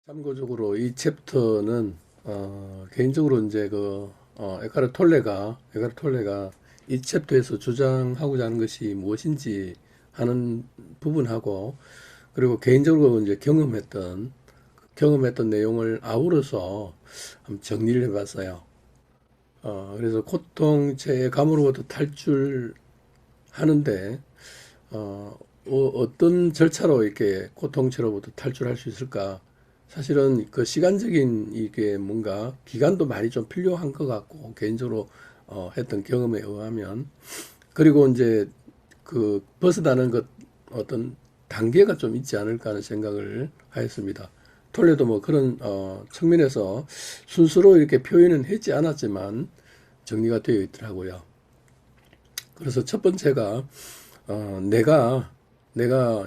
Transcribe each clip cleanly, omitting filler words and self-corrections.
참고적으로 이 챕터는 개인적으로 이제 에카르톨레가 이 챕터에서 주장하고자 하는 것이 무엇인지 하는 부분하고, 그리고 개인적으로 이제 경험했던 내용을 아우러서 한번 정리를 해봤어요. 그래서 고통체의 감으로부터 탈출하는데 어떤 절차로 이렇게 고통체로부터 탈출할 수 있을까? 사실은 그 시간적인 이게 뭔가 기간도 많이 좀 필요한 것 같고, 개인적으로 했던 경험에 의하면. 그리고 이제 그 벗어나는 것 어떤 단계가 좀 있지 않을까 하는 생각을 하였습니다. 톨레도 뭐 그런 측면에서 순서로 이렇게 표현은 했지 않았지만 정리가 되어 있더라고요. 그래서 첫 번째가 내가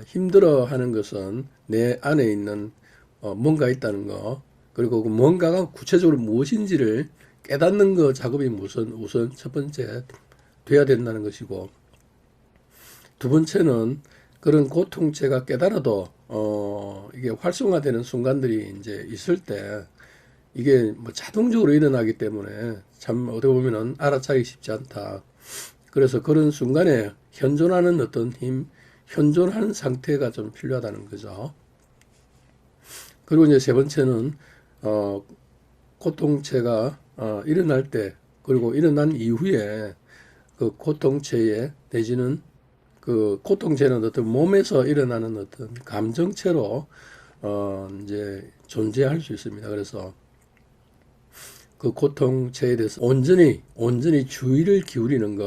힘들어하는 것은 내 안에 있는 뭔가 있다는 거, 그리고 그 뭔가가 구체적으로 무엇인지를 깨닫는 거 작업이 우선 첫 번째 돼야 된다는 것이고, 두 번째는 그런 고통체가 깨달아도 이게 활성화되는 순간들이 이제 있을 때 이게 뭐 자동적으로 일어나기 때문에 참 어떻게 보면은 알아차리기 쉽지 않다. 그래서 그런 순간에 현존하는 어떤 힘, 현존하는 상태가 좀 필요하다는 거죠. 그리고 이제 세 번째는 어, 고통체가 일어날 때, 그리고 일어난 이후에 그 고통체에 내지는 그 고통체는 어떤 몸에서 일어나는 어떤 감정체로 이제 존재할 수 있습니다. 그래서 그 고통체에 대해서 온전히 주의를 기울인다는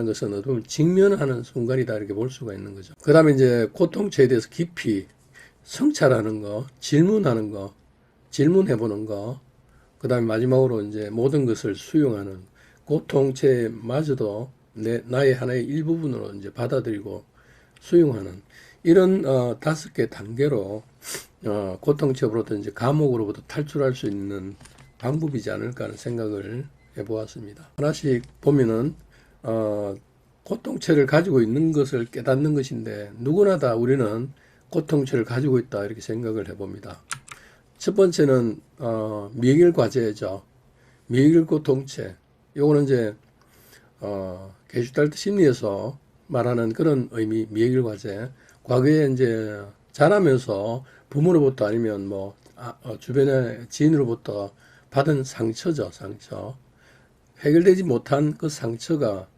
것은 어떻게 보면 직면하는 순간이다, 이렇게 볼 수가 있는 거죠. 그 다음에 이제 고통체에 대해서 깊이 성찰하는 거, 질문해보는 거, 그 다음에 마지막으로 이제 모든 것을 수용하는, 고통체마저도 나의 하나의 일부분으로 이제 받아들이고 수용하는, 이런 다섯 개 단계로 고통체로부터 이제 감옥으로부터 탈출할 수 있는 방법이지 않을까 하는 생각을 해보았습니다. 하나씩 보면은 고통체를 가지고 있는 것을 깨닫는 것인데, 누구나 다 우리는 고통체를 가지고 있다, 이렇게 생각을 해봅니다. 첫 번째는 미해결 과제죠. 미해결 고통체. 요거는 이제 게슈탈트 심리에서 말하는 그런 의미, 미해결 과제. 과거에 이제 자라면서 부모로부터 아니면 뭐 주변의 지인으로부터 받은 상처죠, 상처. 해결되지 못한 그 상처가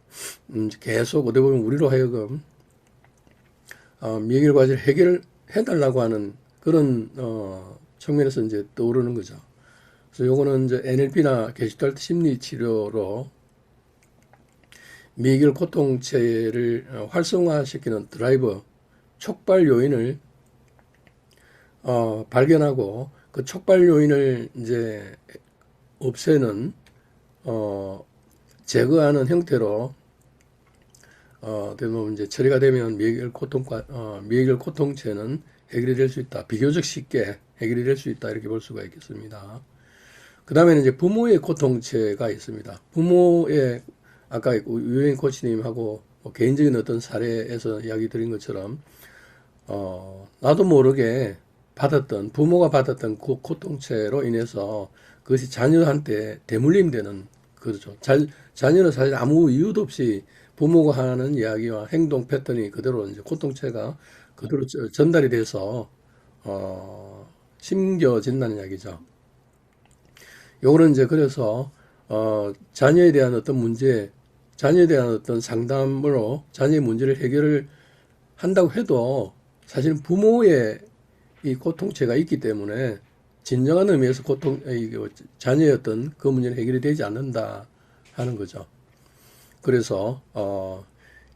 계속 어떻게 보면 우리로 하여금 미해결 과제를 해결해달라고 하는 그런 측면에서 이제 떠오르는 거죠. 그래서 요거는 이제 NLP나 게슈탈트 심리 치료로 미해결 고통체를 활성화시키는 드라이버, 촉발 요인을 발견하고, 그 촉발 요인을 이제 없애는 제거하는 형태로 되면 이제 처리가 되면 미해결 고통체는 해결이 될 수 있다. 비교적 쉽게 해결이 될 수 있다, 이렇게 볼 수가 있겠습니다. 그 다음에는 이제 부모의 고통체가 있습니다. 부모의, 아까 유엔 코치님하고 뭐 개인적인 어떤 사례에서 이야기 드린 것처럼 나도 모르게 부모가 받았던 그 고통체로 인해서 그것이 자녀한테 대물림되는, 그렇죠. 자녀는 사실 아무 이유도 없이 부모가 하는 이야기와 행동 패턴이 그대로 이제 고통체가 그대로 전달이 돼서 심겨진다는 이야기죠. 요거는 이제 그래서 자녀에 대한 어떤 문제, 자녀에 대한 어떤 상담으로 자녀의 문제를 해결을 한다고 해도 사실은 부모의 이 고통체가 있기 때문에 진정한 의미에서 자녀의 어떤 그 문제는 해결이 되지 않는다 하는 거죠. 그래서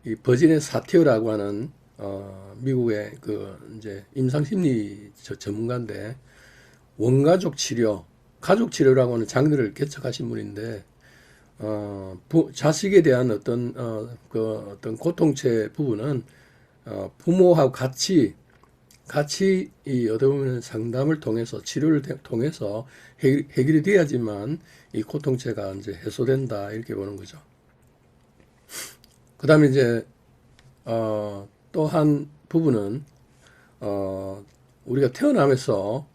이 버지니아 사티어라고 하는 미국의 그 이제 임상심리 전문가인데, 원가족 치료, 가족 치료라고 하는 장르를 개척하신 분인데, 자식에 대한 어떤 고통체 부분은 부모하고 같이 이 어떻게 보면 상담을 통해서, 치료를 통해서 해결이 돼야지만 이 고통체가 이제 해소된다, 이렇게 보는 거죠. 그 다음에 이제 또 한 부분은 우리가 태어나면서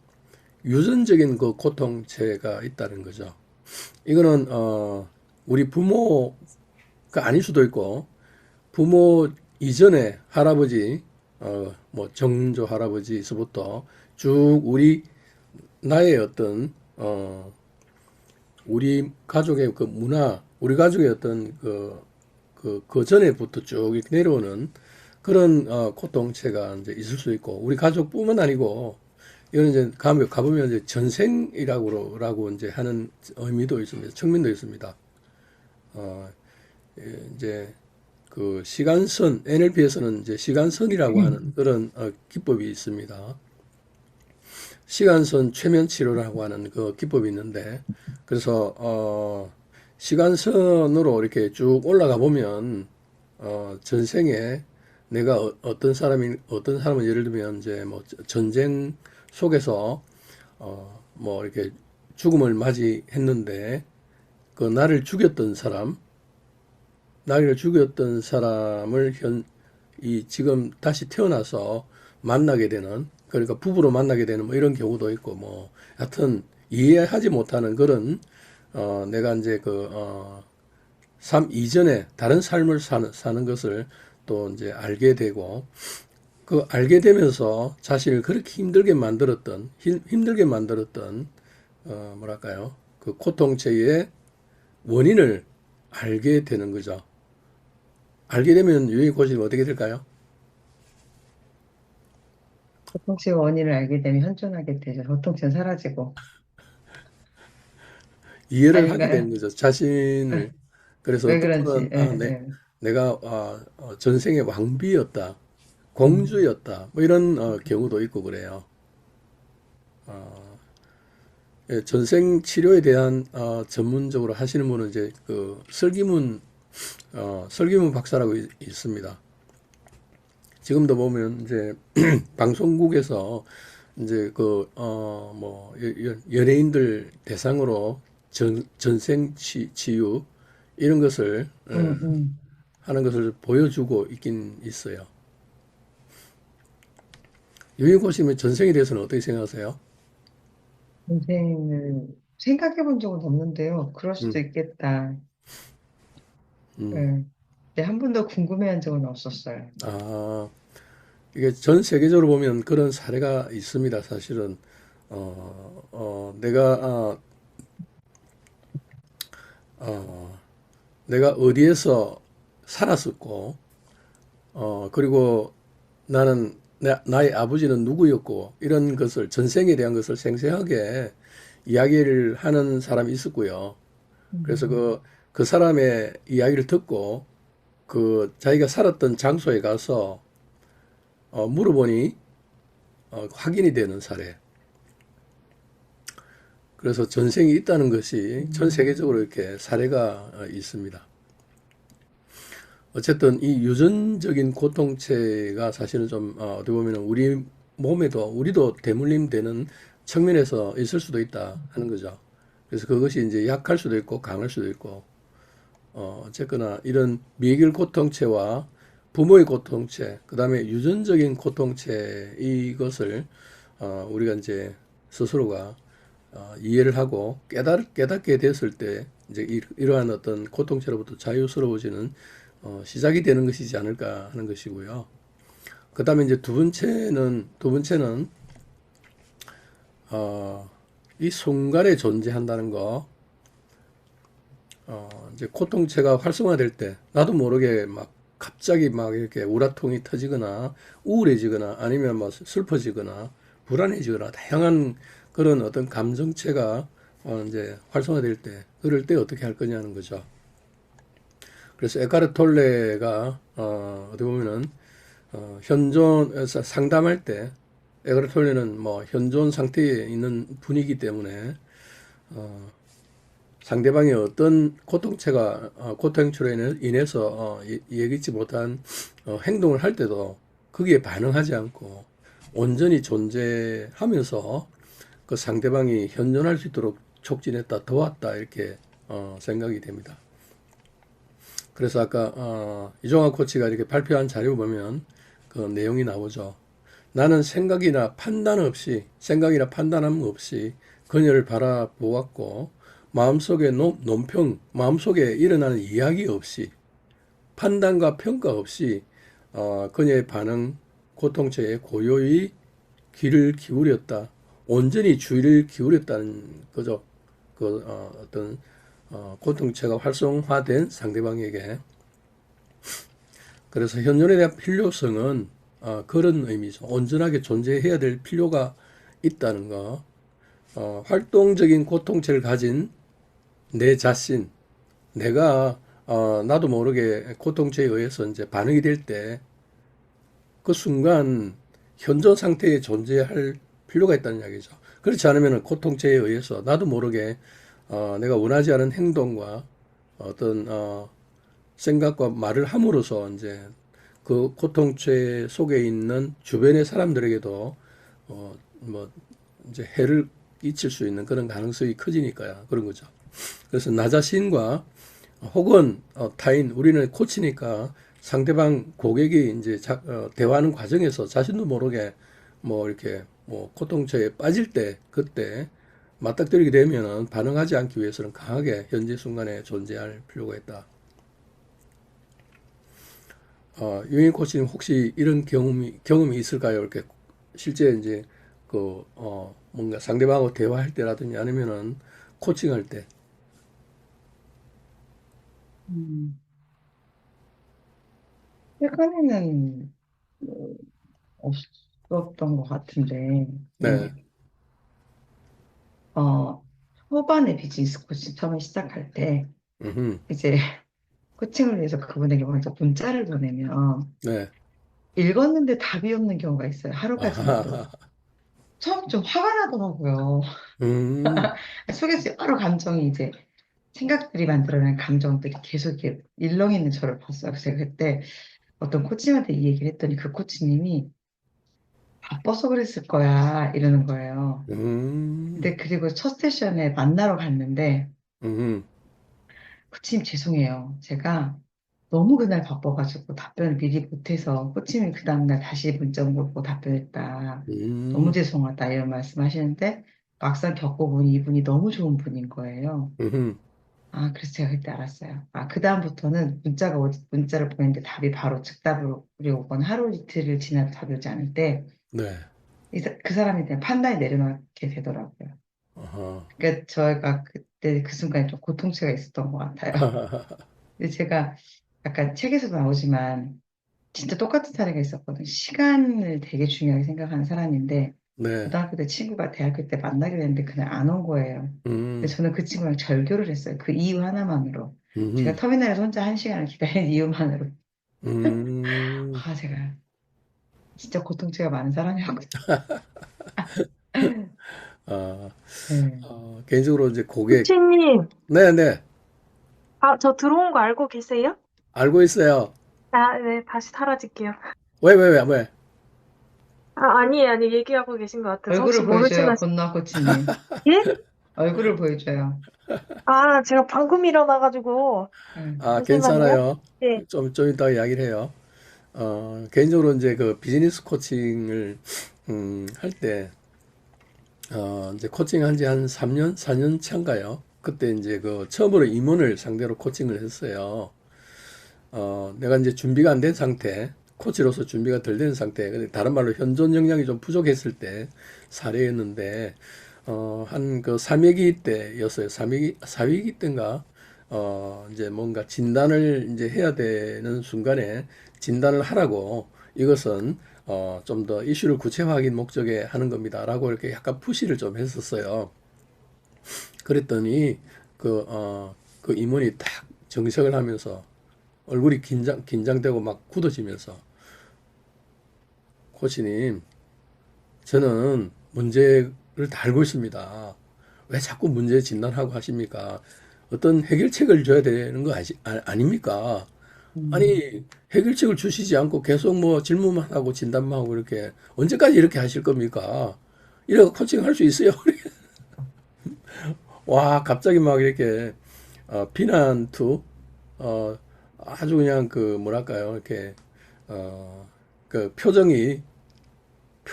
유전적인 그 고통체가 있다는 거죠. 이거는 우리 부모가 아닐 수도 있고 부모 이전에 할아버지 뭐 정조 할아버지서부터 쭉 우리 나의 어떤 우리 가족의 그 문화, 우리 가족의 어떤 그 전에부터 쭉 이렇게 내려오는 그런 고통체가 이제 있을 수 있고 우리 가족뿐만 아니고 이거는 이제 가보면 이제 전생이라고 이제 하는 의미도 있습니다. 측면도 있습니다. 어, 이제 그 시간선 NLP에서는 이제 시간선이라고 하는 그런 기법이 있습니다. 시간선 최면 치료라고 하는 그 기법이 있는데 그래서 시간선으로 이렇게 쭉 올라가 보면 전생에 내가 어떤 사람은 예를 들면 이제 뭐 전쟁 속에서 뭐 이렇게 죽음을 맞이했는데 그 나를 죽였던 사람을 이 지금 다시 태어나서 만나게 되는 그러니까 부부로 만나게 되는 뭐 이런 경우도 있고 뭐 하여튼 이해하지 못하는 그런 내가 이제 삶 이전에 다른 삶을 사는 것을 또 이제 알게 되고 그 알게 되면서 자신을 그렇게 힘들게 만들었던 뭐랄까요 그 고통체의 원인을 알게 되는 거죠. 알게 되면 유형이 고치면 어떻게 될까요? 고통치의 원인을 알게 되면 현존하게 되죠. 고통치는 사라지고. 이해를 하게 되는 아닌가요? 거죠. 자신을. 그래서 왜 어떤 그런지. 분은, 예, 예. 내가, 전생에 왕비였다. 음, 공주였다. 뭐 이런, 경우도 있고 그래요. 예, 전생 치료에 대한, 전문적으로 하시는 분은 이제 설기문 박사라고 있습니다. 지금도 보면 이제 방송국에서 이제 뭐, 연예인들 대상으로 전생 치유 이런 것을 음, 음. 하는 것을 보여주고 있긴 있어요. 유인고 씨는 전생에 대해서는 어떻게 생각하세요? 인생을 생각해 본 적은 없는데요. 그럴 수도 음, 있겠다. 예. 음. 근데 한 번도 궁금해한 적은 없었어요. 아, 이게 전 세계적으로 보면 그런 사례가 있습니다. 사실은 내가 어, 내가 어디에서 살았었고 그리고 나의 아버지는 누구였고 이런 것을 전생에 대한 것을 생생하게 이야기를 하는 사람이 있었고요. 그래서 음, 그 사람의 이야기를 듣고 그 자기가 살았던 장소에 가서 물어보니 확인이 되는 사례. 그래서 전생이 있다는 것이 전 세계적으로 음, 이렇게 사례가 있습니다. 어쨌든 이 유전적인 고통체가 사실은 좀 어떻게 보면 우리 몸에도 우리도 대물림 되는 측면에서 있을 수도 있다 하는 거죠. 그래서 그것이 이제 약할 수도 있고 강할 수도 있고 어쨌거나 이런 미해결 고통체와 부모의 고통체, 그다음에 유전적인 고통체 이것을 우리가 이제 스스로가 이해를 하고 깨닫게 됐을 때 이제 이러한 어떤 고통체로부터 자유스러워지는 시작이 되는 것이지 않을까 하는 것이고요. 그다음에 이제 두 번째는 이 순간에 존재한다는 거. 이제 고통체가 활성화될 때 나도 모르게 막 갑자기 막 이렇게 우라통이 터지거나 우울해지거나 아니면 뭐 슬퍼지거나 불안해지거나 다양한 그런 어떤 감정체가 이제 활성화될 때 그럴 때 어떻게 할 거냐는 거죠. 그래서 에카르 톨레가 어떻게 보면은 현존 상담할 때 에카르 톨레는 뭐 현존 상태에 있는 분이기 때문에 상대방이 어떤 고통체로 인해서 예기치 못한 행동을 할 때도 거기에 반응하지 않고 온전히 존재하면서 그 상대방이 현존할 수 있도록 촉진했다, 도왔다 이렇게 생각이 됩니다. 그래서 아까 이종학 코치가 이렇게 발표한 자료 보면 그 내용이 나오죠. 나는 생각이나 판단함 없이 그녀를 바라보았고, 마음속에 논평, 마음속에 일어나는 이야기 없이, 판단과 평가 없이, 그녀의 반응, 고통체에 고요히 귀를 기울였다. 온전히 주의를 기울였다는 거죠. 어떤, 고통체가 활성화된 상대방에게. 그래서 현존에 대한 필요성은 그런 의미죠. 온전하게 존재해야 될 필요가 있다는 거. 활동적인 고통체를 가진 내 자신, 내가 나도 모르게 고통체에 의해서 이제 반응이 될 때 그 순간 현존 상태에 존재할 필요가 있다는 이야기죠. 그렇지 않으면 고통체에 의해서 나도 모르게 내가 원하지 않은 행동과 어떤 생각과 말을 함으로써 이제 그 고통체 속에 있는 주변의 사람들에게도 뭐 이제 해를 끼칠 수 있는 그런 가능성이 커지니까요. 그런 거죠. 그래서 나 자신과 혹은 타인, 우리는 코치니까 상대방 고객이 이제 대화하는 과정에서 자신도 모르게 뭐 이렇게 뭐 고통처에 빠질 때 그때 맞닥뜨리게 되면은 반응하지 않기 위해서는 강하게 현재 순간에 존재할 필요가 있다. 유인 코치님 혹시 이런 경험이 있을까요? 이렇게 실제 이제 뭔가 상대방하고 대화할 때라든지 아니면은 코칭할 때. 음, 최근에는 없었던 것 같은데, 네. 어, 초반에 비즈니스 코칭 처음에 시작할 때, 음. 이제 코칭을 위해서 그분에게 먼저 문자를 보내면, 네. 읽었는데 답이 없는 경우가 있어요. 하루가 지나도. 아, 처음 좀 화가 나더라고요. 음, 속에서 여러 감정이 이제 생각들이 만들어낸 감정들이 계속 이렇게 일렁이는 저를 봤어요. 그래서 제가 그때 어떤 코치님한테 이 얘기를 했더니 그 코치님이 바빠서 그랬을 거야 이러는 거예요. 음, 근데 그리고 첫 세션에 만나러 갔는데 음, 코치님 죄송해요. 제가 너무 그날 바빠가지고 답변을 미리 못해서 코치님이 그 다음날 다시 문자 온 걸 보고 답변했다. 너무 음, 죄송하다 이런 말씀하시는데 막상 겪어보니 이분이 너무 좋은 분인 거예요. 음, 아, 그래서 제가 그때 알았어요. 아, 그다음부터는 문자를 보냈는데 답이 바로 즉답으로 오거나 하루 이틀을 지나도 답이 오지 않을 때, 네. 그 사람에 대한 판단이 내려놓게 되더라고요. 아하. 그러니까 저희가 그때 그 순간에 좀 고통체가 있었던 것 같아요. 근데 제가 약간 책에서도 나오지만, 진짜 똑같은 사례가 있었거든요. 시간을 되게 중요하게 생각하는 사람인데, 네. 고등학교 때 친구가 대학교 때 만나게 됐는데 그날 안 온 거예요. 근데 음, 저는 그 친구랑 절교를 했어요. 그 이유 하나만으로. 제가 음, 터미널에서 혼자 한 시간을 기다린 이유만으로. 음, 아, 제가 진짜 고통체가 많은 사람이었거든요. 아, 네. 개인적으로 이제 고객, 코치님, 네네, 저 들어온 거 알고 계세요? 알고 있어요. 네, 다시 사라질게요. 왜? 아니에요, 아니, 얘기하고 계신 것 같아서 혹시 얼굴을 보여줘요, 모르시면, 건너 코치님. 예? 얼굴을 보여줘요. 제가 방금 일어나가지고, 네. 잠시만요. 괜찮아요. 예. 좀 이따 이야기를 해요. 개인적으로 이제 그 비즈니스 코칭을, 할 때, 이제 코칭 한 지 한 3년, 4년 차인가요? 그때 이제 그 처음으로 임원을 상대로 코칭을 했어요. 내가 이제 준비가 안 된 상태, 코치로서 준비가 덜 된 상태, 근데 다른 말로 현존 역량이 좀 부족했을 때 사례였는데, 한 그 3회기 때였어요. 4회기 때인가, 이제 뭔가 진단을 이제 해야 되는 순간에 진단을 하라고 이것은, 좀 더 이슈를 구체화하기 목적에 하는 겁니다라고 이렇게 약간 푸시를 좀 했었어요. 그랬더니 그 임원이 딱 정색을 하면서 얼굴이 긴장되고 막 굳어지면서 코치님, 저는 문제를 다 알고 있습니다. 왜 자꾸 문제 진단하고 하십니까? 어떤 해결책을 줘야 되는 거 아닙니까? 음, 아니, 해결책을 주시지 않고 계속 뭐 질문만 하고 진단만 하고 이렇게 언제까지 이렇게 하실 겁니까? 이래서 코칭 할 수 있어요. 와, 갑자기 막 이렇게 비난 투 아주 그냥 그 뭐랄까요? 이렇게 어, 그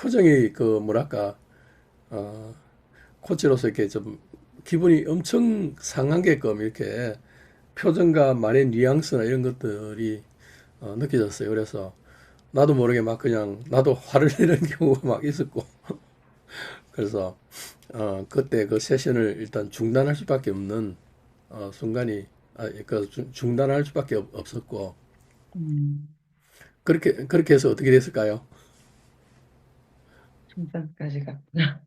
표정이 그 뭐랄까 어, 코치로서 이렇게 좀 기분이 엄청 상하게끔 이렇게 표정과 말의 뉘앙스나 이런 것들이 느껴졌어요. 그래서 나도 모르게 막 그냥 나도 화를 내는 경우가 막 있었고 그래서 그때 그 세션을 일단 중단할 수밖에 없는 순간이 중단할 수밖에 없었고 음, 그렇게 해서 어떻게 됐을까요? 중산까지 갔구나.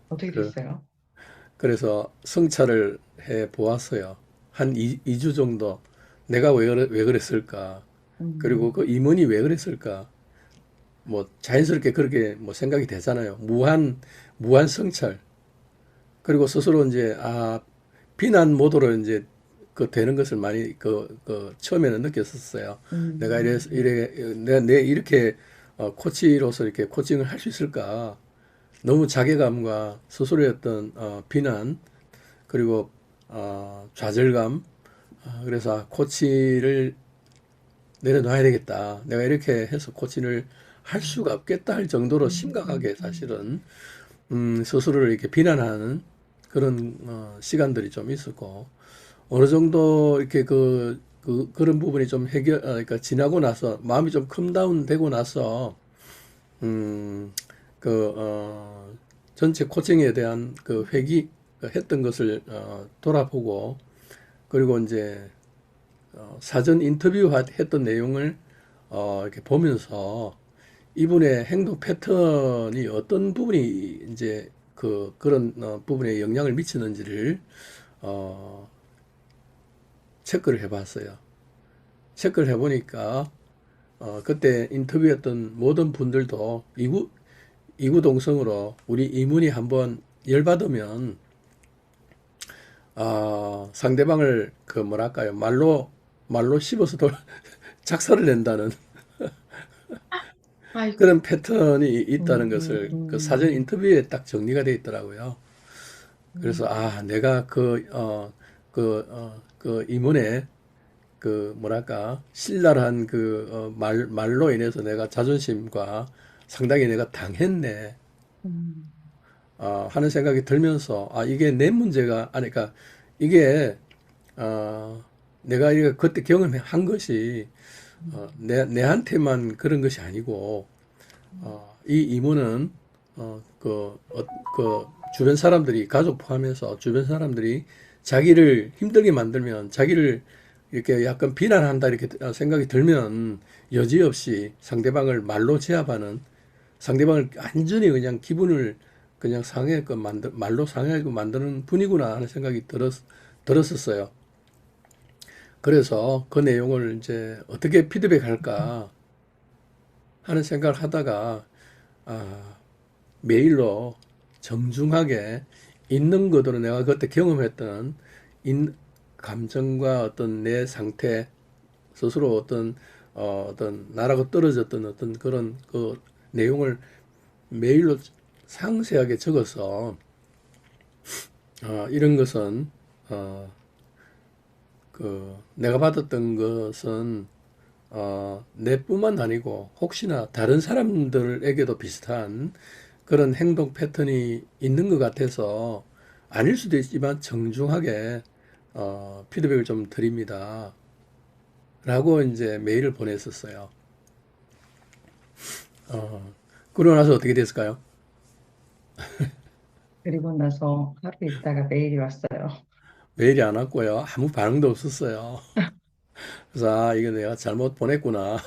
어떻게 그, 됐어요? 그래서 성찰을 해 보았어요. 한 2주 정도 내가 왜 그랬을까? 그리고 음, 그 임원이 왜 그랬을까? 뭐 자연스럽게 그렇게 뭐 생각이 되잖아요. 무한 성찰. 그리고 스스로 이제 비난 모드로 이제 그 되는 것을 많이 처음에는 느꼈었어요. 내가 내 이렇게 코치로서 이렇게 코칭을 할 수 있을까? 너무 자괴감과 스스로의 어떤 비난 그리고 좌절감. 그래서 코치를 내려놔야 되겠다. 내가 이렇게 해서 코치를 할 수가 없겠다 할 정도로 심각하게 음. 사실은 스스로를 이렇게 비난하는 그런 시간들이 좀 있었고 어느 정도 이렇게 그런 부분이 좀 그러니까 지나고 나서 마음이 좀 컴다운 되고 나서 음, 그, 전체 코칭에 대한 그 했던 것을 돌아보고 그리고 이제 사전 인터뷰 했던 내용을 이렇게 보면서 이분의 행동 패턴이 어떤 부분이 이제 그런 부분에 영향을 미치는지를 어, 체크를 해봤어요. 체크를 해보니까 그때 인터뷰했던 모든 분들도 이구동성으로 우리 이문이 한번 열받으면 상대방을 그 뭐랄까요 말로 씹어서 작살을 낸다는 아이고, 그런 패턴이 있다는 것을 그 사전 음, 인터뷰에 딱 정리가 되어 있더라고요. 그래서 음, 내가 그 이문의 그 뭐랄까 신랄한 말로 인해서 내가 자존심과 상당히 내가 당했네. 음, 하는 생각이 들면서 이게 내 문제가 아니 그러니까 이게 내가 이거 그때 경험한 것이 내한테만 그런 것이 아니고 이 이모는 그 주변 사람들이 가족 포함해서 주변 사람들이 자기를 힘들게 만들면 자기를 이렇게 약간 비난한다 이렇게 생각이 들면 여지없이 상대방을 말로 제압하는 상대방을 완전히 그냥 기분을 그냥 상해게끔 말로 상해게끔 만드는 분이구나 하는 생각이 들었었어요. 그래서 그 내용을 이제 어떻게 피드백할까 하는 생각을 하다가 아, 메일로 정중하게 있는 그대로 내가 그때 경험했던 감정과 어떤 내 상태 스스로 어떤 나라고 떨어졌던 어떤 그런 그 내용을 메일로 상세하게 적어서 이런 것은 어, 내가 받았던 것은 내뿐만 아니고 혹시나 다른 사람들에게도 비슷한 그런 행동 패턴이 있는 것 같아서 아닐 수도 있지만 정중하게 피드백을 좀 드립니다. 라고 이제 메일을 보냈었어요. 그러고 나서 어떻게 됐을까요? 그리고 나서 하루 있다가 메일이 왔어요. 메일이 안 왔고요. 아무 반응도 없었어요. 그래서 이거 내가 잘못 보냈구나.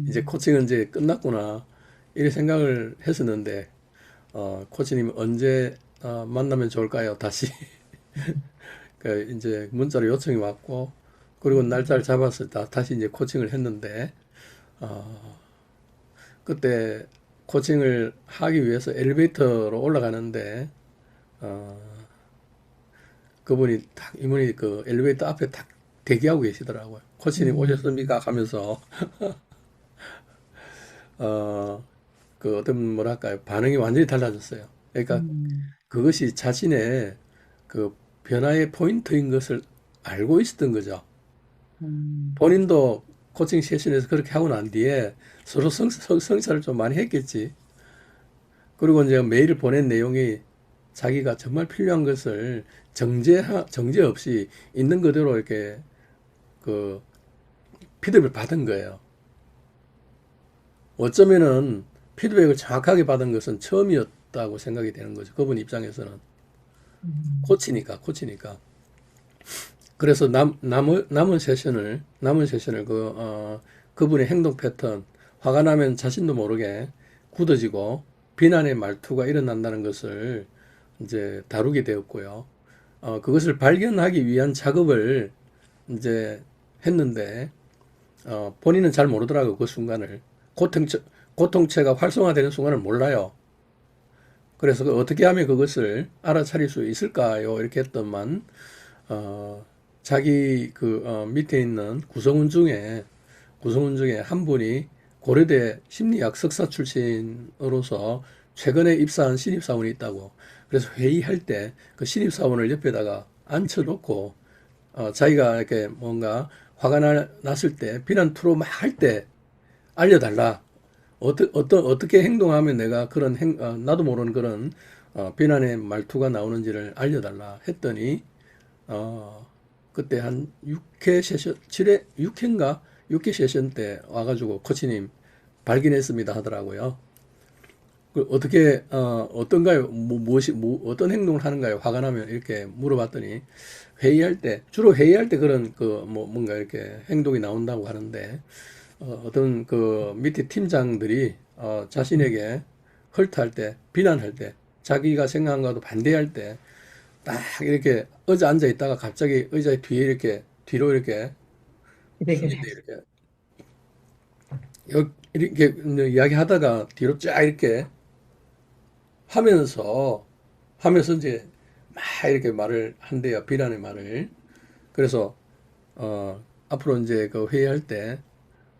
이제 음, 코칭은 이제 끝났구나. 이렇게 생각을 했었는데 코치님 언제 만나면 좋을까요? 다시 그 이제 문자로 요청이 왔고 그리고 날짜를 음, 잡아서 다시 이제 코칭을 했는데 그때 코칭을 하기 위해서 엘리베이터로 올라가는데 그분이 딱 이분이 그 엘리베이터 앞에 딱 대기하고 계시더라고요. 코치님 오셨습니까? 음, 하면서 어, 그 어떤 뭐랄까요 반응이 완전히 달라졌어요. 그러니까 음, 그것이 자신의 그 변화의 포인트인 것을 알고 있었던 거죠. 음, 본인도 코칭 세션에서 그렇게 하고 난 뒤에 서로 성찰을 좀 많이 했겠지. 그리고 이제 메일을 보낸 내용이 자기가 정말 필요한 것을 정제 없이 있는 그대로 이렇게 그 피드백을 받은 거예요. 어쩌면은 피드백을 정확하게 받은 것은 처음이었다고 생각이 되는 거죠. 그분 입장에서는. 음. 코치니까. 그래서 남은 세션을 그분의 행동 패턴, 화가 나면 자신도 모르게 굳어지고 비난의 말투가 일어난다는 것을 이제 다루게 되었고요. 그것을 발견하기 위한 작업을 이제 했는데, 본인은 잘 모르더라고요. 그 순간을. 고통체가 활성화되는 순간을 몰라요. 그래서 어떻게 하면 그것을 알아차릴 수 있을까요? 이렇게 했더만, 자기 밑에 있는 구성원 중에 한 분이 고려대 심리학 석사 출신으로서 최근에 입사한 신입사원이 있다고. 그래서 회의할 때 그 신입사원을 옆에다가 앉혀놓고, 자기가 이렇게 뭔가 화가 났을 때 비난 투로 막 할 때 알려달라. 어떻게 행동하면 내가 나도 모르는 그런 비난의 말투가 나오는지를 알려달라 했더니, 그때 한 6회 세션, 6회인가? 6회 세션 때 와가지고 코치님 발견했습니다 하더라고요. 어떤가요? 어떤 행동을 하는가요? 화가 나면 이렇게 물어봤더니 주로 회의할 때 그런 뭔가 이렇게 행동이 나온다고 하는데, 어떤 밑에 팀장들이, 자신에게 헐트할 때, 비난할 때, 자기가 생각한 것과도 반대할 때, 딱 이렇게 의자 앉아 있다가 갑자기 의자 뒤에 뒤로 이렇게 기대기를 숙인데 했어. 이렇게 이야기하다가 뒤로 쫙 이렇게 하면서 이제 막 이렇게 말을 한대요. 비난의 말을. 그래서, 앞으로 이제 그 회의할 때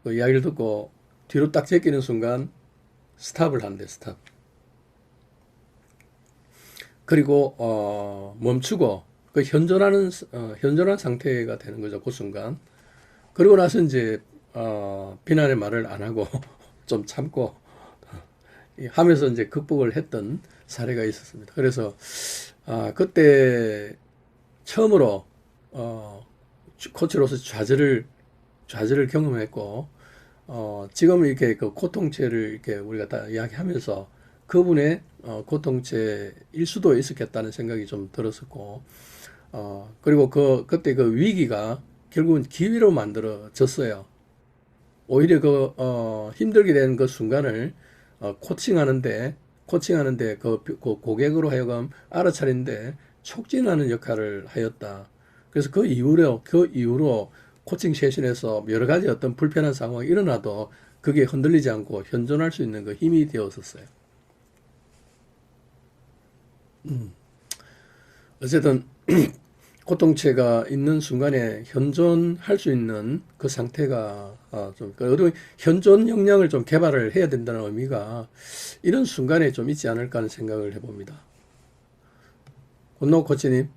그 이야기를 듣고 뒤로 딱 제끼는 순간 스탑을 한대, 스탑. 그리고, 멈추고 현존한 상태가 되는 거죠. 그 순간. 그리고 나서 이제, 비난의 말을 안 하고 좀 참고 하면서 이제 극복을 했던 사례가 있었습니다. 그래서, 그때 처음으로, 코치로서 좌절을 경험했고, 지금 이렇게 그 고통체를 이렇게 우리가 다 이야기하면서 그분의 고통체일 수도 있었겠다는 생각이 좀 들었었고, 그리고 그때 그 위기가 결국은 기회로 만들어졌어요. 오히려 힘들게 된 그 순간을, 코칭하는데 그 고객으로 하여금 알아차리는데 촉진하는 역할을 하였다. 그래서 그 이후로 코칭 세션에서 여러 가지 어떤 불편한 상황이 일어나도 그게 흔들리지 않고 현존할 수 있는 그 힘이 되었었어요. 어쨌든 고통체가 있는 순간에 현존할 수 있는 그 상태가, 어떤 현존 역량을 좀 개발을 해야 된다는 의미가 이런 순간에 좀 있지 않을까 하는 생각을 해봅니다. 권노 코치님.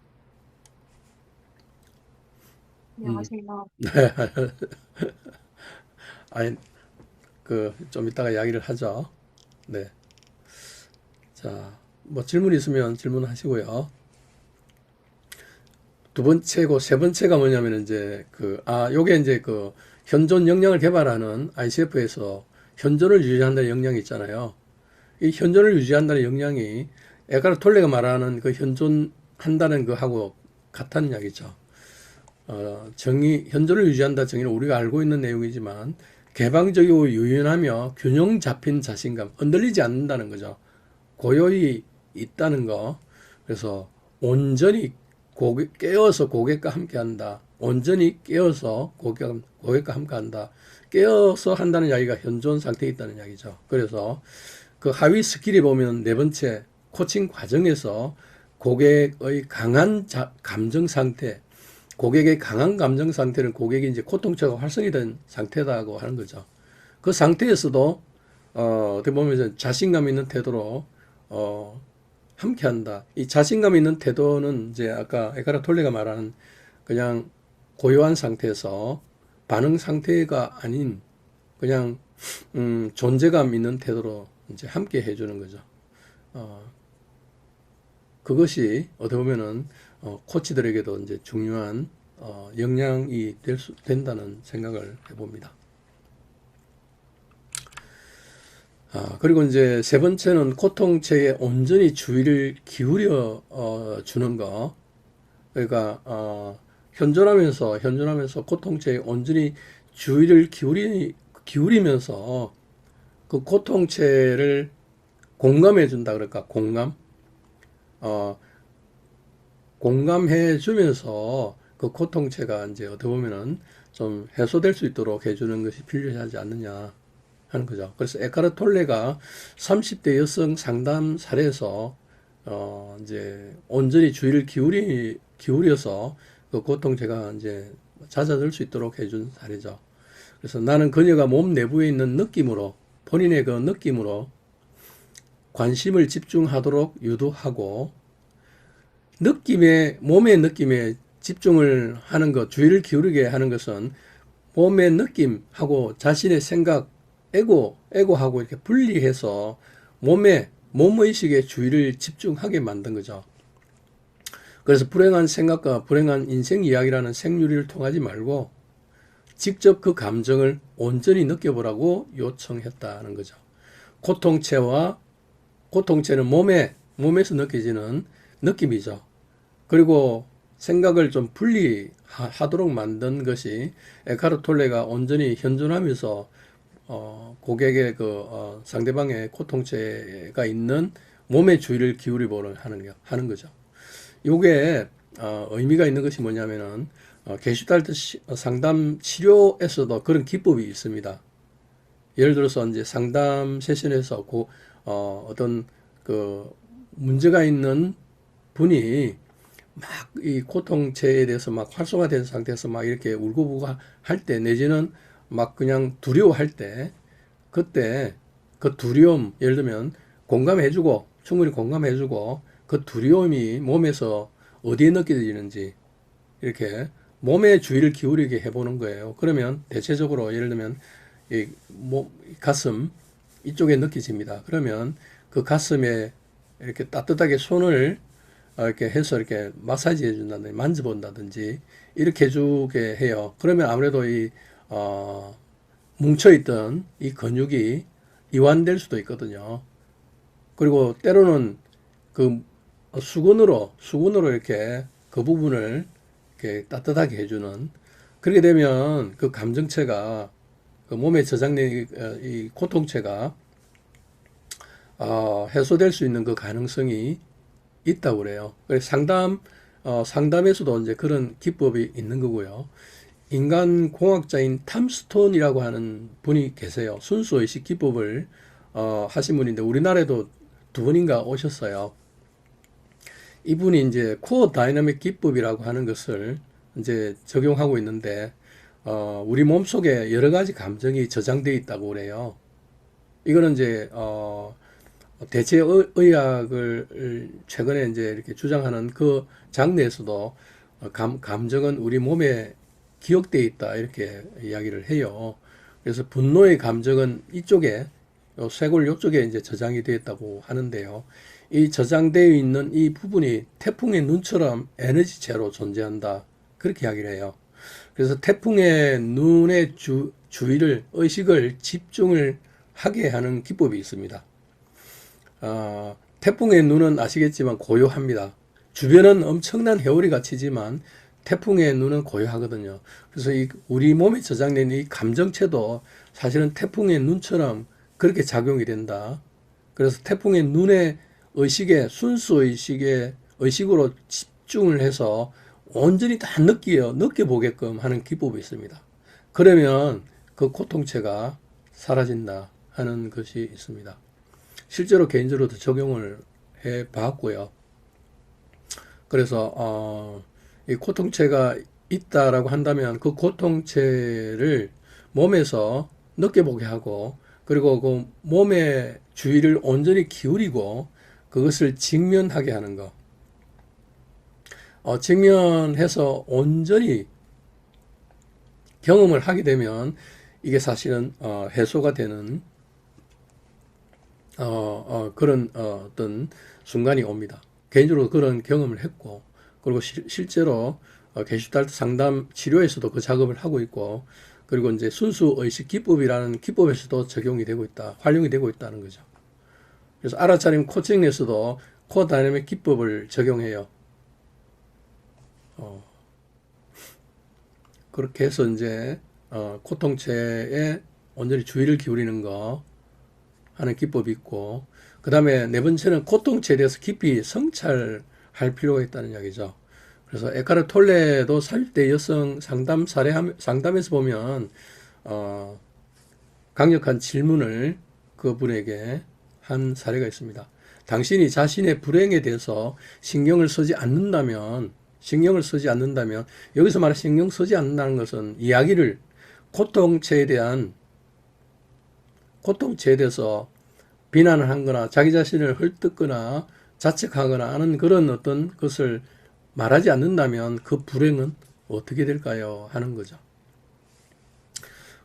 음. 안녕하세요. 아니, 좀 이따가 이야기를 하죠. 네. 자, 뭐 질문 있으면 질문하시고요. 두 번째고 세 번째가 뭐냐면 이제 요게 이제 현존 역량을 개발하는 ICF에서 현존을 유지한다는 역량이 있잖아요. 이 현존을 유지한다는 역량이 에카르트 톨레가 말하는 그 현존한다는 거하고 같다는 이야기죠. 현존을 유지한다 정의는 우리가 알고 있는 내용이지만 개방적이고 유연하며 균형 잡힌 자신감, 흔들리지 않는다는 거죠. 고요히 있다는 거. 그래서 온전히 깨어서 고객과 함께 한다. 온전히 깨어서 고객과 함께 한다. 깨어서 한다는 이야기가 현존 상태에 있다는 이야기죠. 그래서 그 하위 스킬에 보면 네 번째 코칭 과정에서 고객의 강한 감정 상태, 고객의 강한 감정 상태는 고객이 이제 고통체가 활성이 된 상태다고 하는 거죠. 그 상태에서도 어떻게 보면 자신감 있는 태도로 함께 한다. 이 자신감 있는 태도는 이제 아까 에카르트 톨레가 말하는 그냥 고요한 상태에서 반응 상태가 아닌 그냥 존재감 있는 태도로 이제 함께 해주는 거죠. 어, 그것이 어떻게 보면은 코치들에게도 이제 중요한 역량이 된다는 생각을 해봅니다. 그리고 이제 세 번째는 고통체에 온전히 주의를 기울여 주는 거. 그러니까 현존하면서 고통체에 온전히 주의를 기울이면서 그 고통체를 공감해 준다 그럴까? 어, 공감해 주면서 그 고통체가 이제 어떻게 보면은 좀 해소될 수 있도록 해주는 것이 필요하지 않느냐 하는 거죠. 그래서 에카르 톨레가 30대 여성 상담 사례에서 이제 온전히 주의를 기울여서 그 고통체가 이제 잦아들 수 있도록 해준 사례죠. 그래서 나는 그녀가 몸 내부에 있는 느낌으로 본인의 그 느낌으로 관심을 집중하도록 유도하고 몸의 느낌에 집중을 하는 것, 주의를 기울이게 하는 것은 몸의 느낌하고 자신의 생각, 에고하고 이렇게 분리해서 몸의식에 주의를 집중하게 만든 거죠. 그래서 불행한 생각과 불행한 인생 이야기라는 생유리를 통하지 말고 직접 그 감정을 온전히 느껴보라고 요청했다는 거죠. 고통체는 몸에서 느껴지는 느낌이죠. 그리고 생각을 좀 분리하도록 만든 것이 에카르 톨레가 온전히 현존하면서 고객의 상대방의 고통체가 있는 몸의 주의를 기울이보려 하는 거죠. 요게 의미가 있는 것이 뭐냐면은 게슈탈트 상담 치료에서도 그런 기법이 있습니다. 예를 들어서 이제 상담 세션에서 어떤 그 문제가 있는 분이 막 이 고통체에 대해서 막 활성화된 상태에서 막 이렇게 울고불고 할 때, 내지는 막 그냥 두려워할 때, 그때 그 두려움, 예를 들면 충분히 공감해주고 그 두려움이 몸에서 어디에 느껴지는지 이렇게 몸의 주의를 기울이게 해보는 거예요. 그러면 대체적으로 예를 들면 가슴 이쪽에 느껴집니다. 그러면 그 가슴에 이렇게 따뜻하게 손을 이렇게 해서 이렇게 마사지 해준다든지 만져본다든지 이렇게 해주게 해요. 그러면 아무래도 뭉쳐있던 이 근육이 이완될 수도 있거든요. 그리고 때로는 그 수건으로 이렇게 그 부분을 이렇게 따뜻하게 해주는, 그렇게 되면 그 감정체가 그 몸에 저장된 이 고통체가 해소될 수 있는 그 가능성이 있다고 그래요. 그래서 상담에서도 이제 그런 기법이 있는 거고요. 인간공학자인 탐 스톤이라고 하는 분이 계세요. 순수의식 기법을 하신 분인데 우리나라에도 두 분인가 오셨어요. 이분이 이제 코어 다이나믹 기법이라고 하는 것을 이제 적용하고 있는데 우리 몸속에 여러 가지 감정이 저장되어 있다고 그래요. 이거는 이제 대체 의학을 최근에 이제 이렇게 주장하는 그 장르에서도 감정은 우리 몸에 기억되어 있다 이렇게 이야기를 해요. 그래서 분노의 감정은 이쪽에 쇄골 이쪽에 이제 저장이 되어 있다고 하는데요. 이 저장되어 있는 이 부분이 태풍의 눈처럼 에너지체로 존재한다 그렇게 이야기를 해요. 그래서 태풍의 눈의 의식을 집중을 하게 하는 기법이 있습니다. 태풍의 눈은 아시겠지만 고요합니다. 주변은 엄청난 해오리가 치지만 태풍의 눈은 고요하거든요. 그래서 우리 몸에 저장된 이 감정체도 사실은 태풍의 눈처럼 그렇게 작용이 된다. 그래서 태풍의 눈의 순수 의식으로 집중을 해서 온전히 다 느껴보게끔 하는 기법이 있습니다. 그러면 그 고통체가 사라진다 하는 것이 있습니다. 실제로 개인적으로도 적용을 해 봤고요. 그래서 이 고통체가 있다라고 한다면 그 고통체를 몸에서 느껴보게 하고, 그리고 그 몸의 주의를 온전히 기울이고 그것을 직면하게 하는 거. 직면해서 온전히 경험을 하게 되면 이게 사실은 해소가 되는 그런 어떤 순간이 옵니다. 개인적으로 그런 경험을 했고, 그리고 실제로 게슈탈트 상담 치료에서도 그 작업을 하고 있고, 그리고 이제 순수 의식 기법이라는 기법에서도 적용이 되고 있다, 활용이 되고 있다는 거죠. 그래서 알아차림 코칭에서도 코어 다이내믹 기법을 적용해요. 그렇게 해서 이제 고통체에 온전히 주의를 기울이는 거 하는 기법이 있고, 그 다음에 네 번째는 고통체에 대해서 깊이 성찰할 필요가 있다는 이야기죠. 그래서 에카르 톨레도 30대 여성 상담에서 보면 강력한 질문을 그분에게 한 사례가 있습니다. 당신이 자신의 불행에 대해서 신경을 쓰지 않는다면, 여기서 말해 신경 쓰지 않는다는 것은 이야기를 고통체에 대해서 비난을 한거나 자기 자신을 헐뜯거나 자책하거나 하는 그런 어떤 것을 말하지 않는다면 그 불행은 어떻게 될까요? 하는 거죠.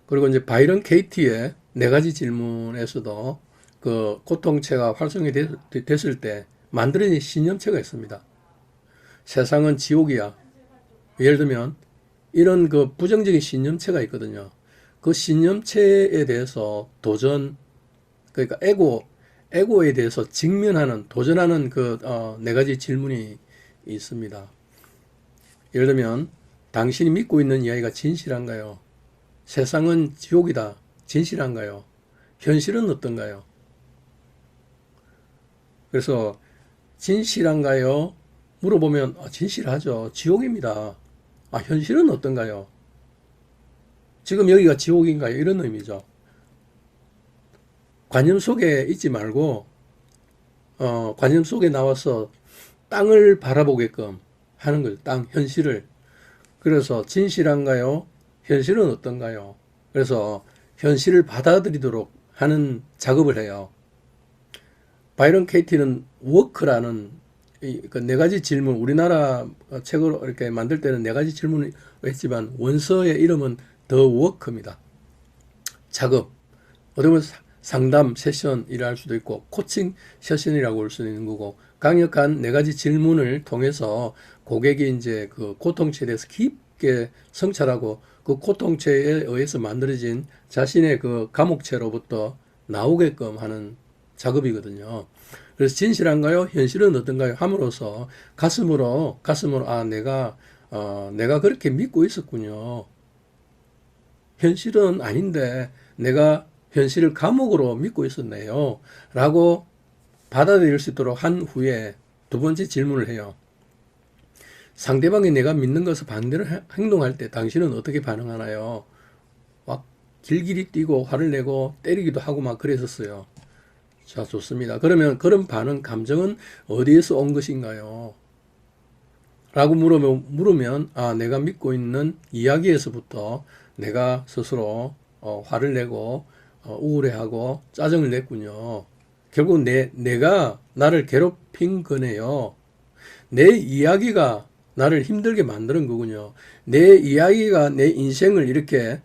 그리고 이제 바이런 케이티의 네 가지 질문에서도 그 고통체가 활성이 됐을 때 만들어진 신념체가 있습니다. 세상은 지옥이야. 예를 들면 이런 그 부정적인 신념체가 있거든요. 그 신념체에 대해서 그러니까 에고에 대해서 도전하는 그 네 가지 질문이 있습니다. 예를 들면 당신이 믿고 있는 이야기가 진실한가요? 세상은 지옥이다. 진실한가요? 현실은 어떤가요? 그래서 진실한가요? 물어보면 진실하죠. 지옥입니다. 현실은 어떤가요? 지금 여기가 지옥인가요? 이런 의미죠. 관념 속에 있지 말고 관념 속에 나와서 땅을 바라보게끔 하는 거죠. 현실을. 그래서 진실한가요? 현실은 어떤가요? 그래서 현실을 받아들이도록 하는 작업을 해요. 바이런 케이티는 워크라는 그 네 가지 질문, 우리나라 책으로 이렇게 만들 때는 네 가지 질문을 했지만 원서의 이름은 더 워크입니다. 작업. 어떻게 보면 상담 세션이라 할 수도 있고 코칭 세션이라고 할 수도 있는 거고, 강력한 네 가지 질문을 통해서 고객이 이제 그 고통체에 대해서 깊게 성찰하고 그 고통체에 의해서 만들어진 자신의 그 감옥체로부터 나오게끔 하는 작업이거든요. 그래서 진실한가요? 현실은 어떤가요? 함으로써 가슴으로 내가 그렇게 믿고 있었군요. 현실은 아닌데 내가 현실을 감옥으로 믿고 있었네요. 라고 받아들일 수 있도록 한 후에 두 번째 질문을 해요. 상대방이 내가 믿는 것을 반대로 행동할 때 당신은 어떻게 반응하나요? 막 길길이 뛰고 화를 내고 때리기도 하고 막 그랬었어요. 자, 좋습니다. 그러면 그런 감정은 어디에서 온 것인가요? 라고 물으면 내가 믿고 있는 이야기에서부터 내가 스스로 화를 내고 우울해하고 짜증을 냈군요. 결국 내가 나를 괴롭힌 거네요. 내 이야기가 나를 힘들게 만드는 거군요. 내 이야기가 내 인생을 이렇게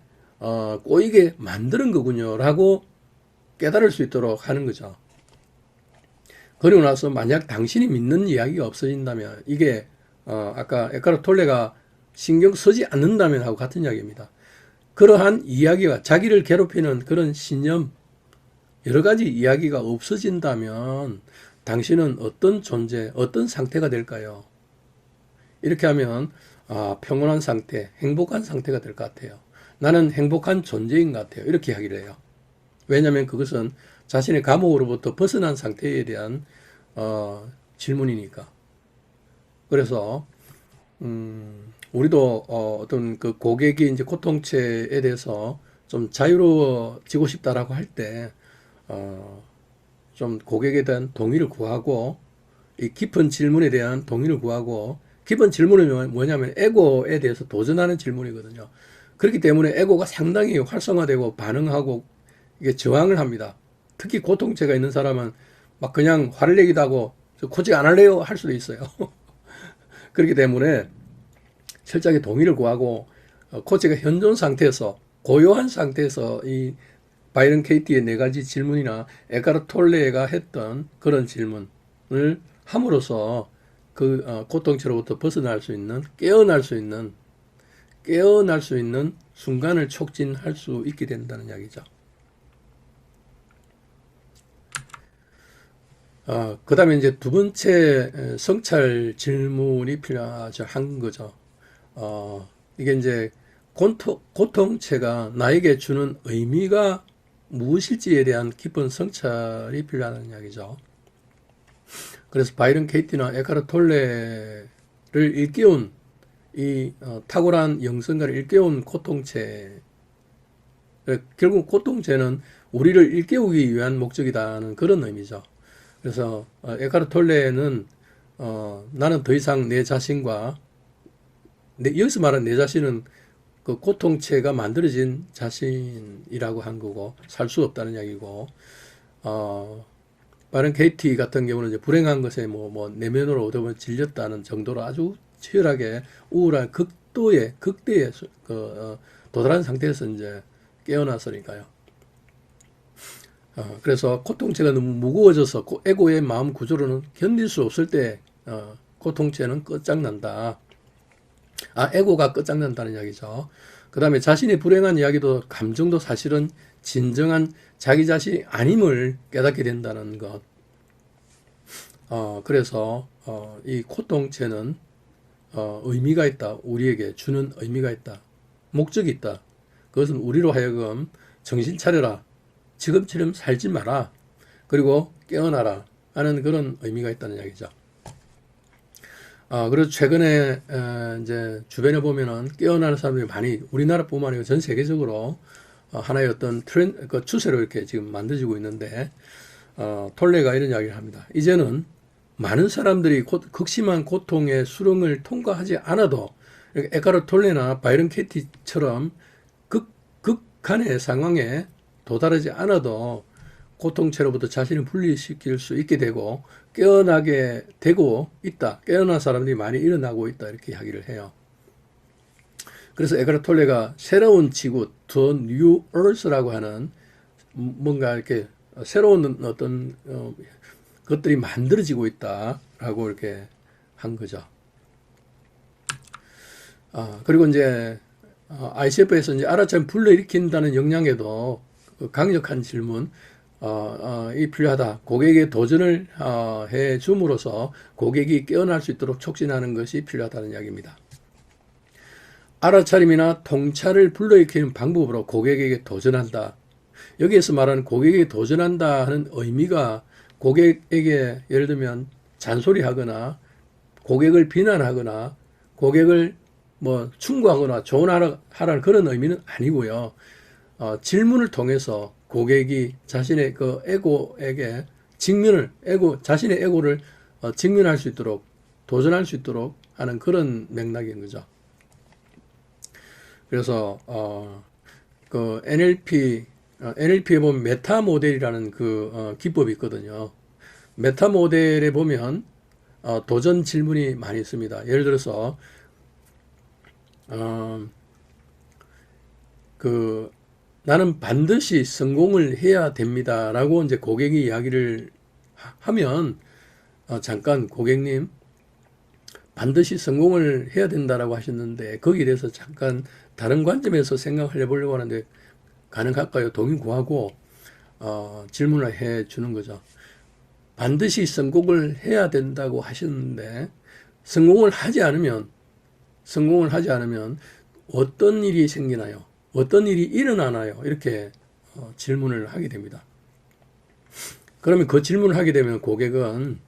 꼬이게 만드는 거군요. 라고 깨달을 수 있도록 하는 거죠. 그리고 나서 만약 당신이 믿는 이야기가 없어진다면 이게 아까 에카르트 톨레가 신경 쓰지 않는다면 하고 같은 이야기입니다. 그러한 이야기가 자기를 괴롭히는 그런 신념, 여러 가지 이야기가 없어진다면 당신은 어떤 존재, 어떤 상태가 될까요? 이렇게 하면 평온한 상태, 행복한 상태가 될 것 같아요. 나는 행복한 존재인 것 같아요. 이렇게 이야기를 해요. 왜냐하면 그것은 자신의 감옥으로부터 벗어난 상태에 대한 질문이니까. 그래서 우리도 어떤 그 고객이 이제 고통체에 대해서 좀 자유로워지고 싶다라고 할 때 좀 고객에 대한 동의를 구하고 이 깊은 질문에 대한 동의를 구하고, 깊은 질문은 뭐냐면 에고에 대해서 도전하는 질문이거든요. 그렇기 때문에 에고가 상당히 활성화되고 반응하고 이게 저항을 합니다. 특히 고통체가 있는 사람은 막 그냥 화를 내기도 하고 코칭 안 할래요 할 수도 있어요. 그렇기 때문에 철저하게 동의를 구하고 코치가 현존 상태에서 고요한 상태에서 이 바이런 케이티의 네 가지 질문이나 에카르트 톨레가 했던 그런 질문을 함으로써 그 고통체로부터 벗어날 수 있는 깨어날 수 있는 순간을 촉진할 수 있게 된다는 이야기죠. 그 다음에 이제 두 번째 성찰 질문이 필요한 거죠. 이게 이제 고통체가 나에게 주는 의미가 무엇일지에 대한 깊은 성찰이 필요하다는 이야기죠. 그래서 바이런 케이티나 에카르트 톨레를 일깨운 이 탁월한 영성가를 일깨운 고통체, 결국 고통체는 우리를 일깨우기 위한 목적이다는 그런 의미죠. 그래서 에카르트 톨레는 나는 더 이상 내 자신과 여기서 말하는 내 자신은 그 고통체가 만들어진 자신이라고 한 거고 살 수 없다는 이야기고 바른 케이티 같은 경우는 이제 불행한 것에 뭐 내면으로 얻어면 질렸다는 정도로 아주 치열하게 우울한 극대에 도달한 상태에서 이제 깨어났으니까요. 그래서 고통체가 너무 무거워져서 에고의 마음 구조로는 견딜 수 없을 때 고통체는 끝장난다. 에고가 끝장난다는 이야기죠. 그 다음에 자신의 불행한 이야기도 감정도 사실은 진정한 자기 자신이 아님을 깨닫게 된다는 것. 그래서 이 고통체는 의미가 있다. 우리에게 주는 의미가 있다. 목적이 있다. 그것은 우리로 하여금 정신 차려라. 지금처럼 살지 마라. 그리고 깨어나라. 하는 그런 의미가 있다는 이야기죠. 그래서 최근에 이제 주변에 보면은 깨어나는 사람들이 많이 우리나라뿐만 아니라 전 세계적으로 하나의 어떤 그 추세로 이렇게 지금 만들어지고 있는데 톨레가 이런 이야기를 합니다. 이제는 많은 사람들이 극심한 고통의 수렁을 통과하지 않아도 에카르트 톨레나 바이런 케이티처럼 극한의 상황에 도달하지 않아도 고통체로부터 자신을 분리시킬 수 있게 되고 깨어나게 되고 있다. 깨어난 사람들이 많이 일어나고 있다. 이렇게 이야기를 해요. 그래서 에카르트 톨레가 새로운 지구, The New Earth라고 하는 뭔가 이렇게 새로운 어떤 것들이 만들어지고 있다라고 이렇게 한 거죠. 그리고 이제 ICF에서 이제 알아차림 불러일으킨다는 역량에도 강력한 질문, 이 필요하다. 고객에게 도전을 해 줌으로써 고객이 깨어날 수 있도록 촉진하는 것이 필요하다는 이야기입니다. 알아차림이나 통찰을 불러일으키는 방법으로 고객에게 도전한다. 여기에서 말하는 고객에게 도전한다 하는 의미가 고객에게 예를 들면 잔소리하거나 고객을 비난하거나 고객을 뭐 충고하거나 조언하라는 그런 의미는 아니고요. 질문을 통해서 고객이 자신의 그 에고에게 자신의 에고를 직면할 수 있도록 도전할 수 있도록 하는 그런 맥락인 거죠. 그래서 그 NLP에 보면 메타 모델이라는 그 기법이 있거든요. 메타 모델에 보면 도전 질문이 많이 있습니다. 예를 들어서 나는 반드시 성공을 해야 됩니다라고 이제 고객이 이야기를 하면 잠깐 고객님 반드시 성공을 해야 된다라고 하셨는데 거기에 대해서 잠깐 다른 관점에서 생각을 해보려고 하는데 가능할까요? 동의 구하고 질문을 해 주는 거죠. 반드시 성공을 해야 된다고 하셨는데 성공을 하지 않으면 어떤 일이 생기나요? 어떤 일이 일어나나요? 이렇게 질문을 하게 됩니다. 그러면 그 질문을 하게 되면 고객은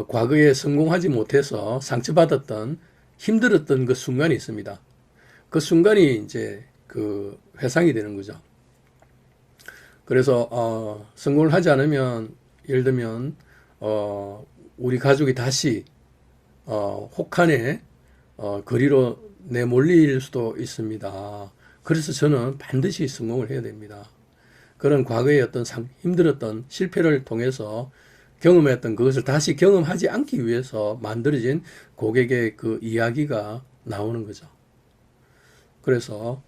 과거에 성공하지 못해서 상처받았던 힘들었던 그 순간이 있습니다. 그 순간이 이제 그 회상이 되는 거죠. 그래서 성공을 하지 않으면 예를 들면 우리 가족이 다시 혹한의 거리로 내몰릴 수도 있습니다. 그래서 저는 반드시 성공을 해야 됩니다. 그런 과거의 어떤 힘들었던 실패를 통해서 경험했던 그것을 다시 경험하지 않기 위해서 만들어진 고객의 그 이야기가 나오는 거죠. 그래서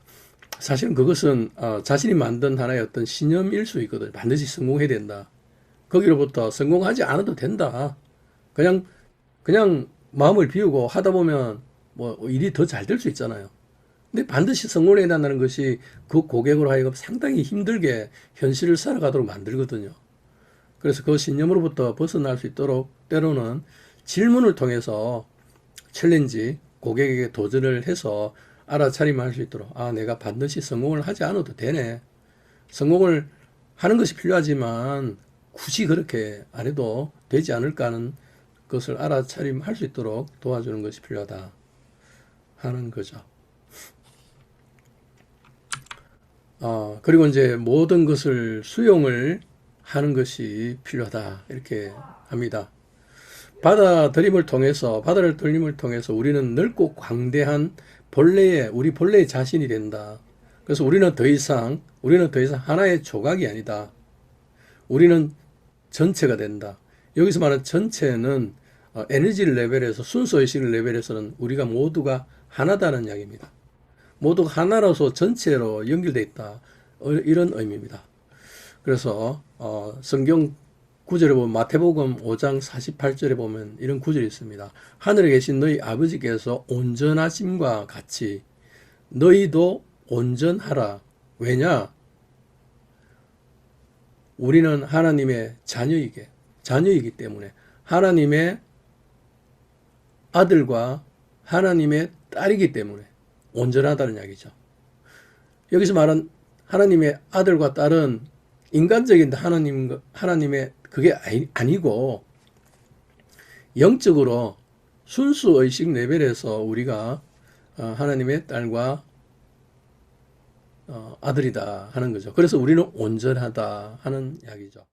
사실은 그것은 자신이 만든 하나의 어떤 신념일 수 있거든. 반드시 성공해야 된다. 거기로부터 성공하지 않아도 된다. 그냥 마음을 비우고 하다 보면 뭐 일이 더 잘 될 수 있잖아요. 근데 반드시 성공해야 된다는 것이 그 고객으로 하여금 상당히 힘들게 현실을 살아가도록 만들거든요. 그래서 그 신념으로부터 벗어날 수 있도록 때로는 질문을 통해서 챌린지, 고객에게 도전을 해서 알아차림할 수 있도록, 아, 내가 반드시 성공을 하지 않아도 되네. 성공을 하는 것이 필요하지만 굳이 그렇게 안 해도 되지 않을까 하는 것을 알아차림할 수 있도록 도와주는 것이 필요하다 하는 거죠. 그리고 이제 모든 것을 수용을 하는 것이 필요하다. 이렇게 합니다. 바다를 들림을 통해서 우리는 넓고 광대한 우리 본래의 자신이 된다. 그래서 우리는 더 이상 하나의 조각이 아니다. 우리는 전체가 된다. 여기서 말하는 전체는 에너지 레벨에서, 순수의식 레벨에서는 우리가 모두가 하나다는 이야기입니다. 모두가 하나로서 전체로 연결되어 있다. 이런 의미입니다. 그래서 성경 구절에 보면 마태복음 5장 48절에 보면 이런 구절이 있습니다. 하늘에 계신 너희 아버지께서 온전하심과 같이 너희도 온전하라. 왜냐? 우리는 하나님의 자녀이기 때문에 하나님의 아들과 하나님의 딸이기 때문에 온전하다는 이야기죠. 여기서 말한 하나님의 아들과 딸은 인간적인 하나님의 그게 아니고 영적으로 순수의식 레벨에서 우리가 하나님의 딸과 아들이다 하는 거죠. 그래서 우리는 온전하다 하는 이야기죠.